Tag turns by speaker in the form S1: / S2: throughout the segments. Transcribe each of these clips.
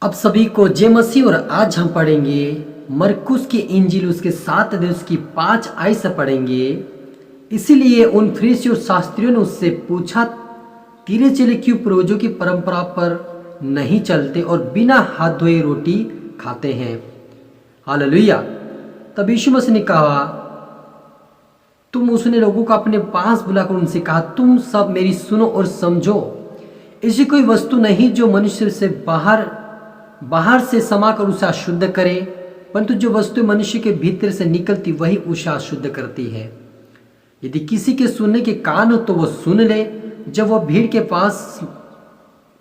S1: अब सभी को जय मसीह। और आज हम पढ़ेंगे मरकुस की इंजील उसके 7 अध्याय उसकी 5 आयत से पढ़ेंगे। इसीलिए उन फरीसियों और शास्त्रियों ने उससे पूछा, तेरे चेले क्यों पूर्वजों की परंपरा पर नहीं चलते और बिना हाथ धोए रोटी खाते हैं। हालेलुया। तब यीशु मसीह ने कहा, उसने लोगों को अपने पास बुलाकर उनसे कहा, तुम सब मेरी सुनो और समझो। ऐसी कोई वस्तु नहीं जो मनुष्य से बाहर से समाकर उसे अशुद्ध करे, परंतु जो वस्तु मनुष्य के भीतर से निकलती वही उसे अशुद्ध करती है। यदि किसी के सुनने के कान हो तो वह सुन ले। जब वह भीड़ के पास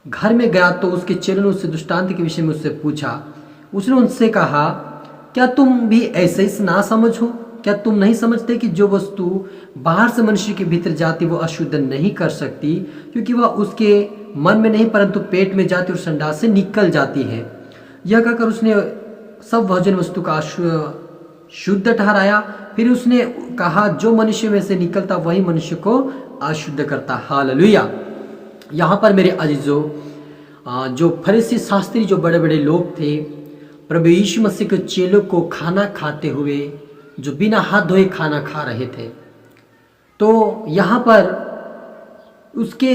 S1: घर में गया तो उसके चेलों ने उससे दृष्टांत के विषय में उससे पूछा। उसने उनसे कहा, क्या तुम भी ऐसे ही ना समझ हो? क्या तुम नहीं समझते कि जो वस्तु बाहर से मनुष्य के भीतर जाती वो अशुद्ध नहीं कर सकती, क्योंकि वह उसके मन में नहीं परंतु पेट में जाती और संडास से निकल जाती है। यह कहकर उसने सब भोजन वस्तु का शुद्ध ठहराया। फिर उसने कहा, जो मनुष्य में से निकलता वही मनुष्य को अशुद्ध करता। हालेलुया। यहाँ पर मेरे अजीजों, जो फरीसी शास्त्री जो बड़े बड़े लोग थे, प्रभु यीशु मसीह के चेलों को खाना खाते हुए जो बिना हाथ धोए खाना खा रहे थे, तो यहाँ पर उसके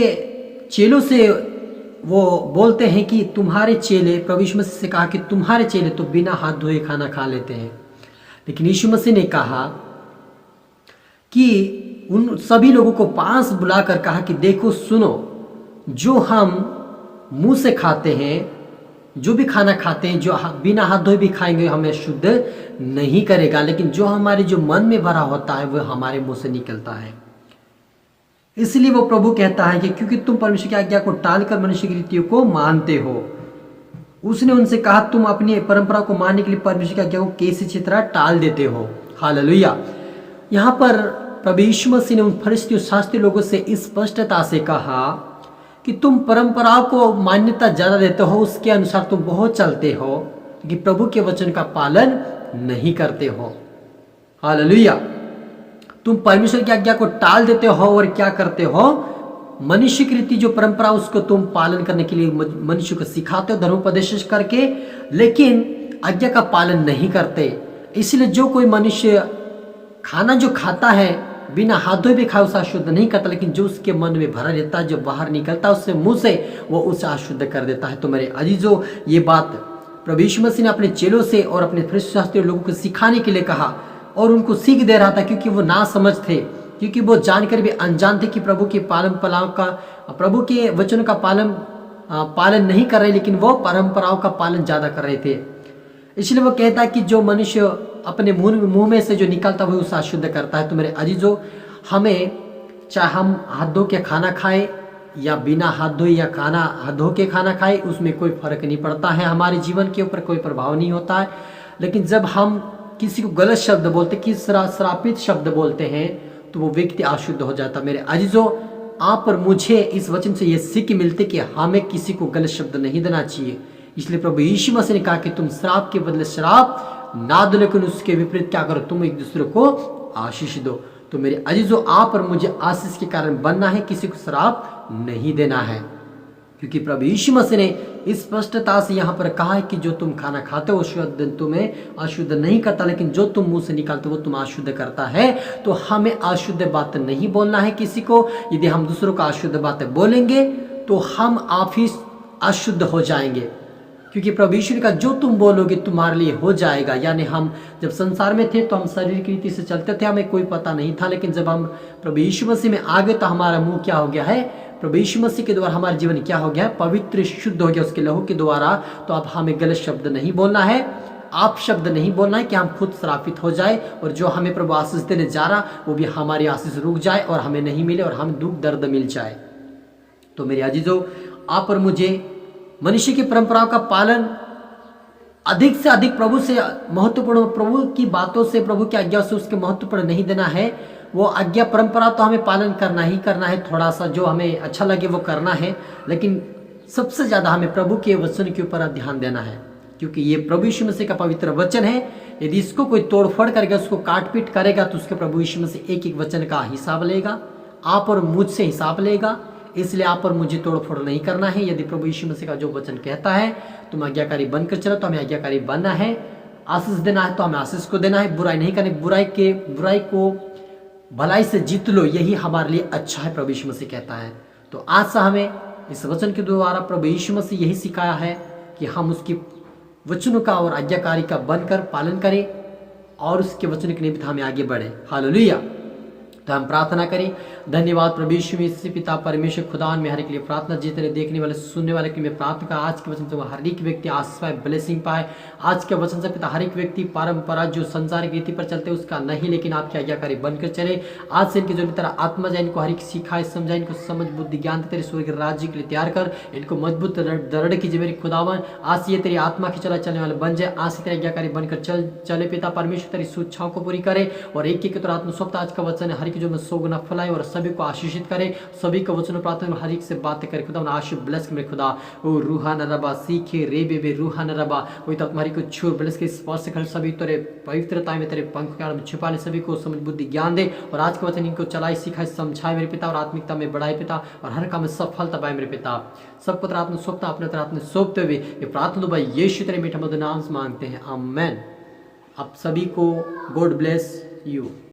S1: चेलों से वो बोलते हैं कि तुम्हारे चेले, प्रभु यीशु मसीह से कहा कि तुम्हारे चेले तो बिना हाथ धोए खाना खा लेते हैं। लेकिन यीशु मसीह ने कहा कि उन सभी लोगों को पास बुलाकर कहा कि देखो, सुनो, जो हम मुंह से खाते हैं, जो भी खाना खाते हैं, जो बिना हाथ धोए भी खाएंगे हमें शुद्ध नहीं करेगा, लेकिन जो हमारे जो मन में भरा होता है वह हमारे मुंह से निकलता है। इसलिए वो प्रभु कहता है कि क्योंकि तुम परमेश्वर की आज्ञा को टालकर मनुष्य की रीतियों को मानते हो। उसने उनसे कहा, तुम अपनी परंपरा को मानने के लिए परमेश्वर की आज्ञा को कैसी अच्छी तरह टाल देते हो। हालेलुया। यहाँ पर प्रभु यीशु मसीह ने उन फरीसी और शास्त्री लोगों से इस स्पष्टता से कहा कि तुम परंपराओं को मान्यता ज्यादा देते हो, उसके अनुसार तुम बहुत चलते हो, कि प्रभु के वचन का पालन नहीं करते हो। हालेलुया। तुम परमेश्वर की आज्ञा को टाल देते हो और क्या करते हो? मनुष्य की रीति जो परंपरा उसको तुम पालन करने के लिए मनुष्य को सिखाते हो धर्मोपदेश करके, लेकिन आज्ञा का पालन नहीं करते। इसलिए जो कोई मनुष्य खाना जो खाता है बिना हाथ धोए भी खाए उसे अशुद्ध नहीं करता, लेकिन जो उसके मन में भरा रहता है, जो बाहर निकलता है उससे मुंह से, वो उसे अशुद्ध कर देता है। तो मेरे अजीजों, ये बात प्रभु यीशु मसीह ने अपने चेलों से और अपने फरीसी शास्त्री लोगों को सिखाने के लिए कहा और उनको सीख दे रहा था, क्योंकि वो ना समझ थे, क्योंकि वो जानकर भी अनजान थे कि प्रभु के वचनों का पालन नहीं कर रहे, लेकिन वो परंपराओं का पालन ज्यादा कर रहे थे। इसलिए वो कहता है कि जो मनुष्य अपने मुंह में से जो निकलता है वही उसे अशुद्ध करता है। तो मेरे अजीजों, हमें चाहे हम हाथ धो के खाना खाए या बिना हाथ धोए या खाना हाथ धो के खाना खाए, उसमें कोई फर्क नहीं पड़ता है, हमारे जीवन के ऊपर कोई प्रभाव नहीं होता है। लेकिन जब हम किसी को गलत शब्द बोलते, किसी श्रापित शब्द बोलते हैं, तो वो व्यक्ति अशुद्ध हो जाता। मेरे अजीजों, आप और मुझे इस वचन से ये सीख मिलती कि हमें किसी को गलत शब्द नहीं देना चाहिए। इसलिए प्रभु यीशु मसीह ने कहा कि तुम श्राप के बदले श्राप ना दो, लेकिन उसके विपरीत क्या करो? तुम एक दूसरे को आशीष दो। तो मेरे अजीजों, आप और मुझे आशीष के कारण बनना है, किसी को श्राप नहीं देना है, क्योंकि प्रभु यीशु मसीह ने इस स्पष्टता से यहाँ पर कहा है कि जो तुम खाना खाते हो शुद्ध तुम्हें अशुद्ध नहीं करता, लेकिन जो तुम मुंह से निकालते हो वो तुम अशुद्ध करता है। तो हमें अशुद्ध बात नहीं बोलना है किसी को। यदि हम दूसरों को अशुद्ध बातें बोलेंगे तो हम आप ही अशुद्ध हो जाएंगे, क्योंकि प्रभु यीशु ने कहा, जो तुम बोलोगे तुम्हारे लिए हो जाएगा। यानी हम जब संसार में थे तो हम शरीर की रीति से चलते थे, हमें कोई पता नहीं था, लेकिन जब हम प्रभु यीशु मसीह में आ गए तो हमारा मुंह क्या हो गया है? प्रभु यीशु मसीह के द्वारा हमारा जीवन क्या हो गया है? पवित्र शुद्ध हो गया उसके लहू के द्वारा। तो अब हमें गलत शब्द नहीं बोलना है, आप शब्द नहीं बोलना है कि हम खुद श्रापित हो जाए और जो हमें प्रभु आशीष देने जा रहा वो भी हमारी आशीष रुक जाए और हमें नहीं मिले और हमें दुख दर्द मिल जाए। तो मेरे अजीजों, आप और मुझे मनुष्य की परंपराओं का पालन अधिक से अधिक प्रभु से महत्वपूर्ण, प्रभु की बातों से, प्रभु की आज्ञा से उसके महत्वपूर्ण नहीं देना है। वो आज्ञा परंपरा तो हमें पालन करना ही करना है, थोड़ा सा जो हमें अच्छा लगे वो करना है, लेकिन सबसे ज्यादा हमें प्रभु के वचन के ऊपर ध्यान देना है, क्योंकि ये प्रभु यीशु मसीह का पवित्र वचन है। यदि इसको कोई तोड़फोड़ करेगा, उसको काट पीट करेगा, तो उसके प्रभु यीशु मसीह एक एक वचन का हिसाब लेगा, आप और मुझसे हिसाब लेगा। इसलिए आप और मुझे तोड़ फोड़ नहीं करना है। यदि प्रभु यीशु मसीह का जो वचन कहता है तुम आज्ञाकारी बनकर चलो, तो हमें आज्ञाकारी बनना है। आशीष देना है तो हमें आशीष को देना है, बुराई नहीं करनी, बुराई को भलाई से जीत लो, यही हमारे लिए अच्छा है, प्रभु यीशु मसीह कहता है। तो आज से हमें इस वचन के द्वारा प्रभु यीशु मसीह यही सिखाया है कि हम उसकी वचनों का और आज्ञाकारी का बनकर पालन करें और उसके वचन के निमित्त हमें आगे बढ़े। हालेलुया। तो हम प्रार्थना करें। धन्यवाद प्रभु यीशु मसीह पिता परमेश्वर खुदा में हर एक लिए प्रार्थना, जितने देखने वाले सुनने वाले के लिए प्रार्थना का आज के वचन से हर एक व्यक्ति आशीष पाए, ब्लेसिंग पाए। आज के वचन से पिता हर एक व्यक्ति परंपरा जो संसारिक रीति पर चलते उसका नहीं, लेकिन आपकी आज्ञाकारी बनकर चले। आज से इनके जो तरह आत्मा जाए, इनको हर एक सिखाए समझाए, इनको समझ बुद्धि ज्ञान तेरे स्वर्ग के राज्य के लिए तैयार कर, इनको मजबूत दृढ़ कीजिए मेरे खुदावन। आज ये तेरी आत्मा की चलने वाले बन जाए, आज से तेरे आज्ञाकारी बनकर चले पिता परमेश्वर, तेरी सूच्छाओं को पूरी करे और एक एक आत्मा स्वप्त आज का वचन है हर एक जो में सौ गुना फैलाए और सभी को आशीषित करे, सभी को वचन प्रार्थना हर एक से बातें करे खुदा आशीष ब्लेस मेरे खुदा। ओ रूहा न रबा सीखे रे बेबे रूहा न रबा, वही तो तुम्हारी को छू ब्लेस के स्पर्श कर, सभी तेरे पवित्रता में तेरे पंख के में छुपा ले, सभी को समझ बुद्धि ज्ञान दे और आज के वचन इनको चलाए सिखाए समझाए मेरे पिता और आत्मिकता में बढ़ाए पिता और हर काम में सफलता पाए मेरे पिता। सब पुत्र आत्मा सौंपता अपने तरह सौंपते हुए ये प्रार्थना भाई यीशु तेरे मीठा मधुर नाम से मांगते हैं, आमेन। आप सभी को गॉड ब्लेस यू।